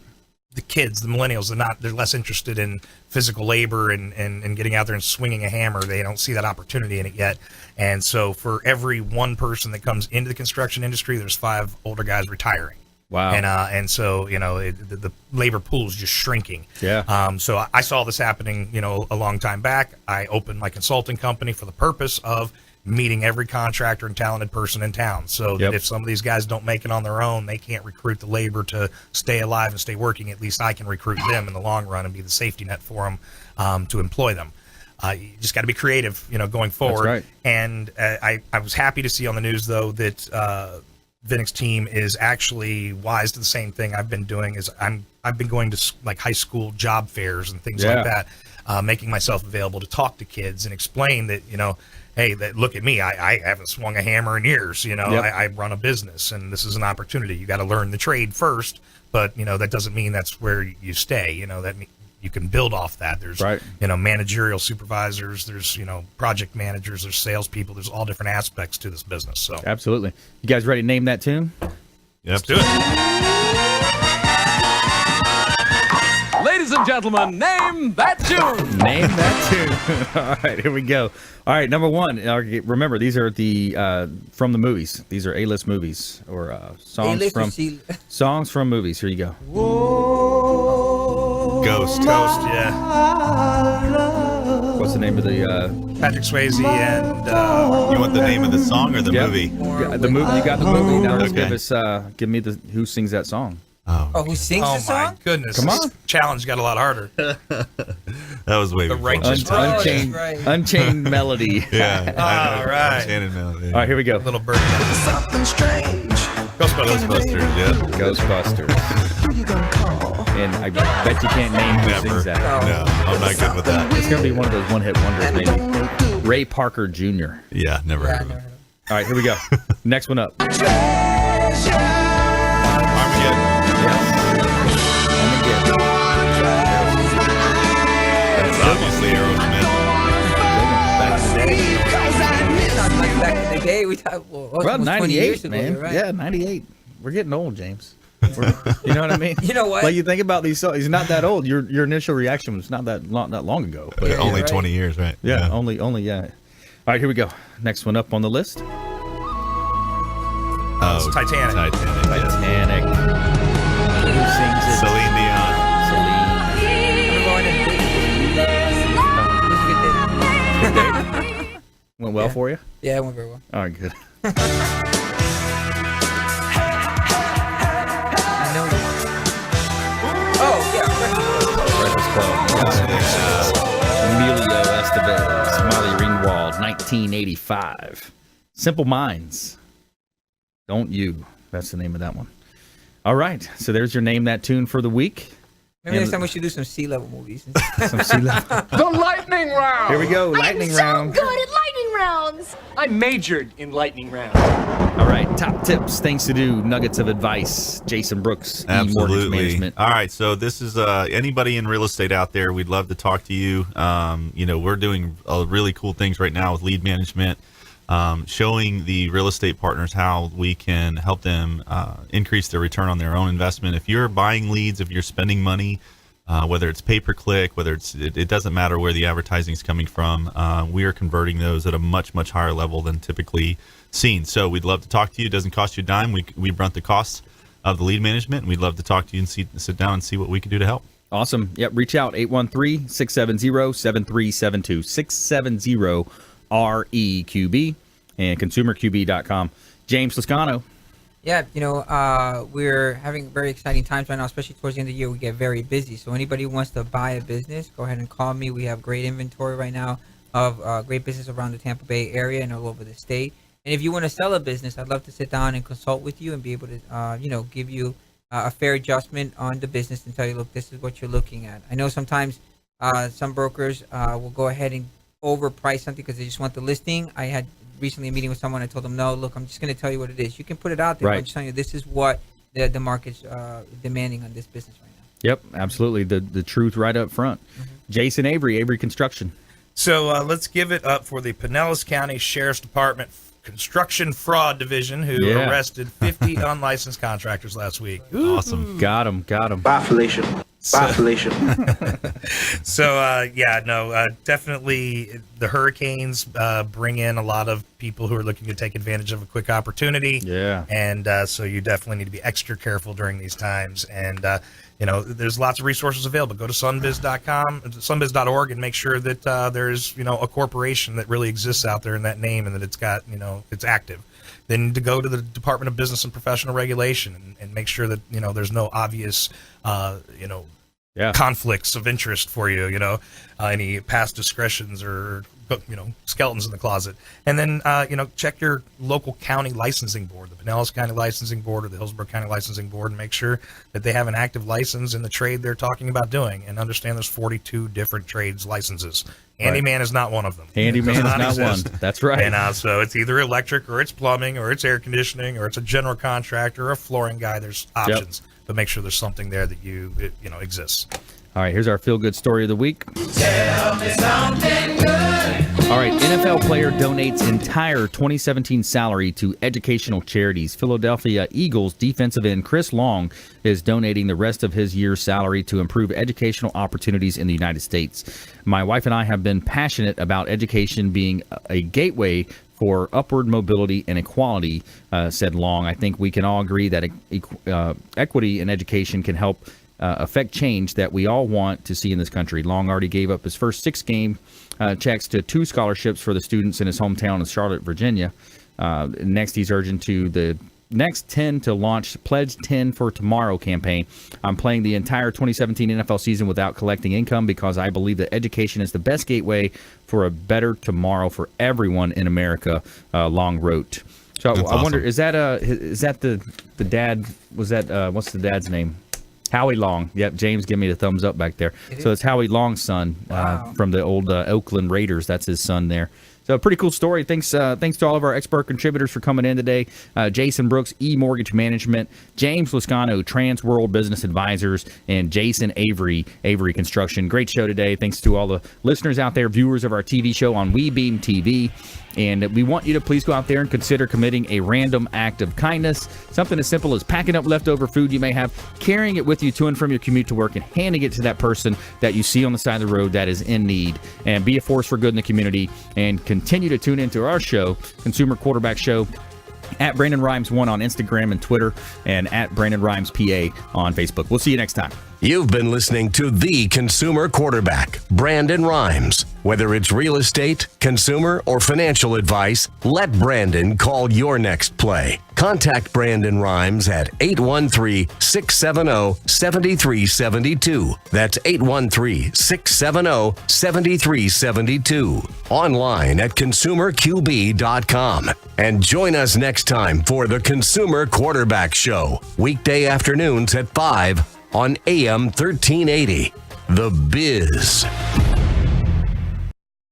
The kids, the millennials, they're less interested in physical labor and getting out there and swinging a hammer. They don't see that opportunity in it yet. And so for every one person that comes into the construction industry, there's 5 older guys retiring. Wow. And so, the labor pool is just shrinking. Yeah. So I saw this happening, a long time back. I opened my consulting company for the purpose of meeting every contractor and talented person in town. So that if some of these guys don't make it on their own, they can't recruit the labor to stay alive and stay working. At least I can recruit them in the long run and be the safety net for them to employ them. You just got to be creative, going forward. That's right. And I was happy to see on the news, though, that Vinnick's team is actually wise to the same thing I've been doing. I've been going to like high school job fairs and things like that, making myself available to talk to kids and explain that, hey, look at me. I haven't swung a hammer in years. I run a business, and this is an opportunity. You got to learn the trade first, but that doesn't mean that's where you stay. That you can build off that. There's managerial supervisors, there's project managers, there's salespeople, there's all different aspects to this business. So absolutely. You guys ready to name that tune? Let's do it. Ladies and gentlemen, name that tune. Name that tune. All right, here we go. All right, number one. Remember, these are the from the movies. These are A-list movies or songs from movies. Here you go. Ghost, yeah. What's the name of the Patrick Swayze and you want the name of the song or the movie? The movie. You got the movie. Now let's give me the who sings that song. Who sings the song? Oh my goodness! Come on, this challenge got a lot harder. That was way before. Unchained Melody. Yeah. All right. Unchained Melody. All right, here we go. Little bird. Something strange. Ghostbusters. Yeah. Ghostbusters. Who you gonna call? And I bet you can't name who sings that. No, I'm not good with that. It's gonna be one of those one-hit wonders, maybe. Ray Parker Jr. Yeah, never heard of him. All right, here we go. Next one up. Armageddon. That's obviously Aerosmith. Back in the day, we thought, well, 98, man. Right? Yeah, 98. We're getting old, James. You know what I mean? You know what? Like, you think about these songs, he's not that old. Your initial reaction was not that long ago. But only 20 years, right? Yeah, only, yeah. All right, here we go. Next one up on the list. It's Titanic. Titanic. Who sings it? Celine Dion. Went well for you? Yeah, it went very well. All right, good. Emilio Estevez, Molly Ringwald, 1985. Simple Minds. Don't You. That's the name of that one. All right. So there's your Name That Tune for the week. Maybe next time we should do some sea level movies. Some sea level. The lightning round. Here we go. Lightning round. So good at lightning rounds. I majored in lightning round. All right. Top tips, things to do, nuggets of advice. Jason Brooks, E-Mortgage Absolutely. Management. All right. So this is anybody in real estate out there. We'd love to talk to you. We're doing really cool things right now with lead management, showing the real estate partners how we can help them increase their return on their own investment. If you're buying leads, if you're spending money, whether it's pay-per-click, whether it doesn't matter where the advertising is coming from, we are converting those at a much, much higher level than typically seen. So we'd love to talk to you. It doesn't cost you a dime. We brunt the cost of the lead management, and we'd love to talk to you and sit down and see what we can do to help. Awesome. Yep. Reach out, 813-670-7372, 670-REQB, and consumerqb.com. James Lascano. Yeah, we're having very exciting times right now, especially towards the end of the year. We get very busy. So anybody who wants to buy a business, go ahead and call me. We have great inventory right now of great business around the Tampa Bay area and all over the state. And if you want to sell a business, I'd love to sit down and consult with you and be able to, give you a fair adjustment on the business and tell you, look, this is what you're looking at. I know sometimes some brokers will go ahead and overprice something because they just want the listing. I had recently a meeting with someone. I told them, no, look, I'm just going to tell you what it is. You can put it out there. Right. I'm just telling you this is what the market's demanding on this business right now. Yep, absolutely. The truth right up front. Mm-hmm. Jason Avery, Avery Construction. So let's give it up for the Pinellas County Sheriff's Department Construction Fraud Division, who arrested 50 unlicensed contractors last week. Awesome. Got him. Bye, Felicia. Definitely the hurricanes bring in a lot of people who are looking to take advantage of a quick opportunity. Yeah. And so you definitely need to be extra careful during these times. And, there's lots of resources available. Go to sunbiz.org and make sure that there's, a corporation that really exists out there in that name and that it's got, it's active. Then to go to the Department of Business and Professional Regulation and make sure that, there's no obvious, conflicts of interest for you, any past discretions or, skeletons in the closet. And then, check your local county licensing board, the Pinellas County Licensing Board or the Hillsborough County Licensing Board, and make sure that they have an active license in the trade they're talking about doing. And understand there's 42 different trades licenses. Handyman is not one of them. Handyman is not exist. one. That's right. And so it's either electric or it's plumbing or it's air conditioning or it's a general contractor or a flooring guy. There's options, but make sure there's something there that exists. All right, here's our feel-good story of the week. Tell me something good. All right, NFL player donates entire 2017 salary to educational charities. Philadelphia Eagles defensive end Chris Long is donating the rest of his year's salary to improve educational opportunities in the United States. My wife and I have been passionate about education being a gateway for upward mobility and equality, said Long. I think we can all agree that equity in education can help affect change that we all want to see in this country. Long already gave up his first 6 game checks to 2 scholarships for the students in his hometown of Charlotte, Virginia. Next, he's urging to the next 10 to launch Pledge 10 for Tomorrow campaign. I'm playing the entire 2017 NFL season without collecting income because I believe that education is the best gateway for a better tomorrow for everyone in America, Long wrote. So I wonder, awesome. is that the dad? Was that what's the dad's name? Howie Long. Yep, James, give me the thumbs up back there. So it's Howie Long's son from the old Oakland Raiders. That's his son there. So a pretty cool story. Thanks to all of our expert contributors for coming in today. Jason Brooks, E-Mortgage Management, James Lascano, Transworld Business Advisors, and Jason Avery, Avery Construction. Great show today. Thanks to all the listeners out there, viewers of our TV show on WeBeam TV. And we want you to please go out there and consider committing a random act of kindness. Something as simple as packing up leftover food you may have, carrying it with you to and from your commute to work, and handing it to that person that you see on the side of the road that is in need. And be a force for good in the community. And continue to tune into our show, Consumer Quarterback Show, at Brandon Rhymes 1 on Instagram and Twitter, and at Brandon Rhymes PA on Facebook. We'll see you next time. You've been listening to the consumer quarterback, Brandon Rhymes. Whether it's real estate, consumer, or financial advice, let Brandon call your next play. Contact Brandon Rhymes at 813-670-7372. That's 813-670-7372. Online at consumerqb.com. And join us next time for the Consumer Quarterback Show, weekday afternoons at 5 on AM 1380. The Biz.